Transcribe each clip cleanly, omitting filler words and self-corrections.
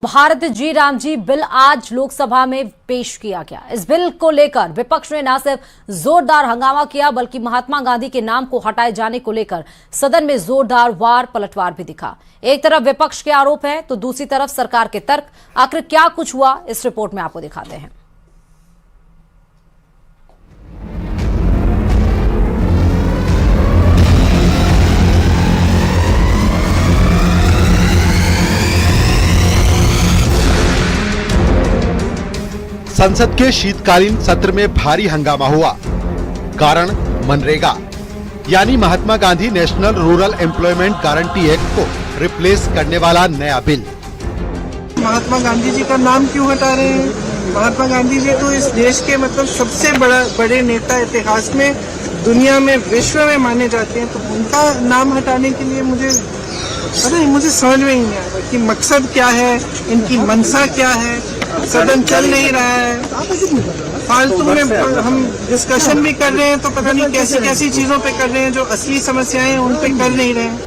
भारत जी Ram ji bill आज लोकसभा में पेश किया गया। इस बिल को लेकर विपक्ष ने न सिर्फ जोरदार हंगामा किया बल्कि महात्मा गांधी के नाम को हटाए जाने को लेकर सदन में जोरदार वार पलटवार भी दिखा। एक तरफ विपक्ष के आरोप हैं तो दूसरी तरफ सरकार के तर्क। आखिर क्या कुछ हुआ, इस रिपोर्ट में आपको दिखाते हैं। संसद के शीतकालीन सत्र में भारी हंगामा हुआ। कारण मनरेगा यानी Mahatma Gandhi national rural employment guarantee act को रिप्लेस करने वाला नया बिल। महात्मा गांधी जी का नाम क्यों हटा रहे हैं? महात्मा गांधी जी तो इस देश के सबसे बड़े नेता इतिहास में, दुनिया में, विश्व में माने जाते हैं, तो उनका नाम हटाने के लिए मुझे समझ में ही नहीं आ रहा कि मकसद क्या है, इनकी मंशा क्या है। सदन चल नहीं रहा है, फालतू में हम डिस्कशन भी कर रहे हैं तो पता नहीं कैसी चीजों पे कर रहे हैं, जो असली समस्याएं उन पे कर नहीं रहे हैं।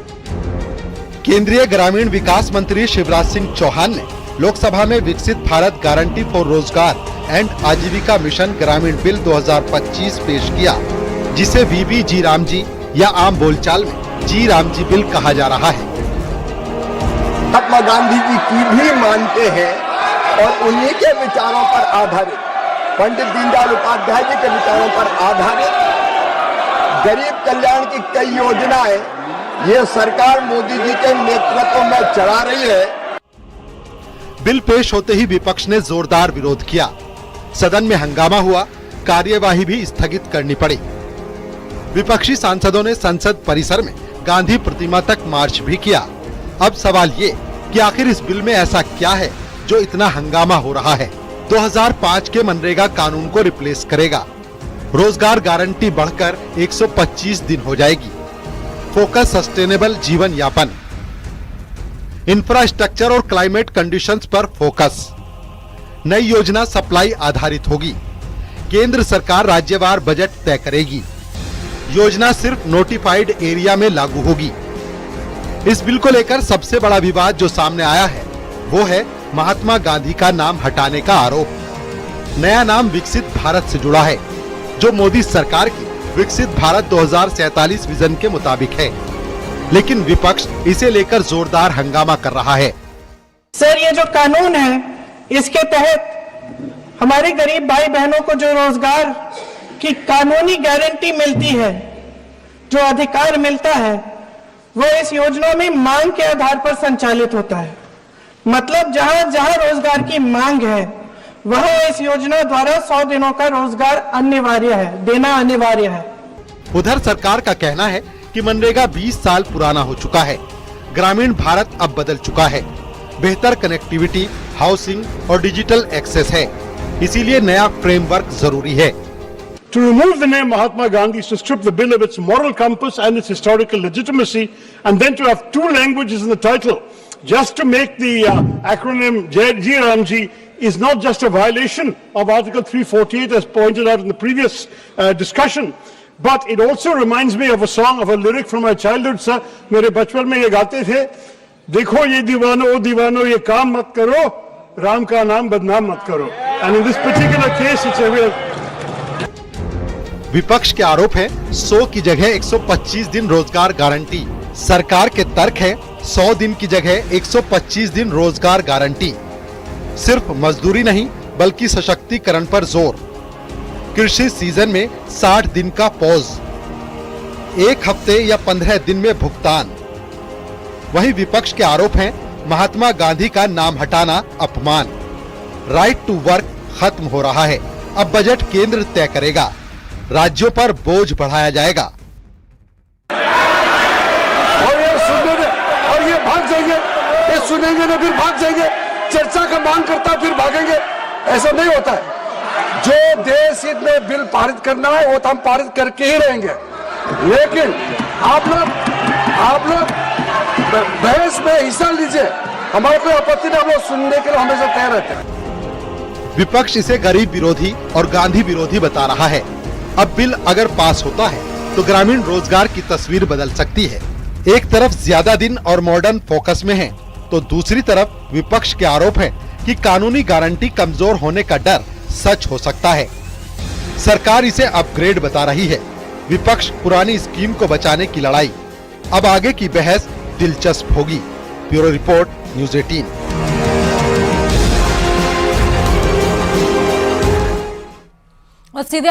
केंद्रीय ग्रामीण विकास मंत्री शिवराज सिंह चौहान ने लोकसभा में विकसित भारत गारंटी फॉर रोजगार एंड आजीविका मिशन ग्रामीण बिल 2025 पेश किया, जिसे वीबी जी राम जी या आम बोलचाल में जी राम जी बिल कहा जा रहा है। महात्मा गांधी जी की भी मानते हैं और उन्हीं के विचारों पर आधारित, पंडित दीनदयाल उपाध्याय जी के विचारों पर आधारित गरीब कल्याण की कई योजनाएं ये सरकार मोदी जी के नेतृत्व में चला रही है। बिल पेश होते ही विपक्ष ने जोरदार विरोध किया। सदन में हंगामा हुआ, कार्यवाही भी स्थगित करनी पड़ी। विपक्षी सांसदों ने संसद परिसर में गांधी प्रतिमा तक मार्च भी किया। अब सवाल ये कि आखिर इस बिल में ऐसा क्या है जो इतना हंगामा हो रहा है। 2005 के मनरेगा कानून को रिप्लेस करेगा। रोजगार गारंटी बढ़कर 125 दिन हो जाएगी। फोकस सस्टेनेबल जीवन यापन, इंफ्रास्ट्रक्चर और क्लाइमेट कंडीशंस पर फोकस। नई योजना सप्लाई आधारित होगी। केंद्र सरकार राज्यवार बजट तय करेगी। योजना सिर्फ नोटिफाइड एरिया में लागू होगी। इस बिल को लेकर सबसे बड़ा विवाद जो सामने आया है वो है महात्मा गांधी का नाम हटाने का आरोप। नया नाम विकसित भारत से जुड़ा है, जो मोदी सरकार की विकसित भारत 2047 विजन के मुताबिक है, लेकिन विपक्ष इसे लेकर जोरदार हंगामा कर रहा है। सर, ये जो कानून है, इसके तहत हमारे गरीब भाई बहनों को जो रोजगार की कानूनी गारंटी मिलती है, जो अधिकार मिलता है, वो इस योजना में मांग के आधार पर संचालित होता है। मतलब जहां जहां रोजगार की मांग है वहां इस योजना द्वारा 100 दिनों का रोजगार अनिवार्य है, देना अनिवार्य है। उधर सरकार का कहना है कि मनरेगा 20 साल पुराना हो चुका है। ग्रामीण भारत अब बदल चुका है। बेहतर कनेक्टिविटी, हाउसिंग और डिजिटल एक्सेस है, इसीलिए नया फ्रेमवर्क जरूरी है। To remove the name Mahatma Gandhi is to strip the bill of its moral compass and its historical legitimacy, and then to have two languages in the title, just to make the acronym Ji Ram Ji, is not just a violation of Article 348 as pointed out in the previous discussion, but it also reminds me of a song, of a lyric from my childhood, sir. मेरे बचपन में ये गाते थे, देखो ये दीवानो ये काम मत करो, राम का नाम बदनाम मत करो। And in this particular case it's a real विपक्ष के आरोप है 100 की जगह 125 दिन रोजगार गारंटी। सरकार के तर्क है 100 दिन की जगह 125 दिन रोजगार गारंटी। सिर्फ मजदूरी नहीं बल्कि सशक्तिकरण पर जोर। कृषि सीजन में 60 दिन का पॉज, 1 हफ्ते या 15 दिन में भुगतान। वहीं विपक्ष के आरोप हैं महात्मा गांधी का नाम हटाना अपमान। राइट टू वर्क खत्म हो रहा है। अब बजट केंद्र तय करेगा, राज्यों पर बोझ बढ़ाया जाएगा। और ये भाग जाएंगे, ये सुनेंगे ना फिर भाग जाएंगे, चर्चा का मांग करता फिर भागेंगे। ऐसा नहीं होता है। जो देश हित में बिल पारित करना है वो तो हम पारित करके ही रहेंगे, लेकिन आप लोग बहस में हिस्सा लीजिए, हमारा कोई आपत्ति नहीं, हम लोग सुनने के लिए हमेशा तैयार रहते हैं। विपक्ष इसे गरीब विरोधी और गांधी विरोधी बता रहा है। अब बिल अगर पास होता है तो ग्रामीण रोजगार की तस्वीर बदल सकती है। एक तरफ ज्यादा दिन और मॉडर्न फोकस में है, तो दूसरी तरफ विपक्ष के आरोप है कि कानूनी गारंटी कमजोर होने का डर सच हो सकता है। सरकार इसे अपग्रेड बता रही है। विपक्ष पुरानी स्कीम को बचाने की लड़ाई। अब आगे की बहस दिलचस्प होगी। Bureau report, news 18। सीधे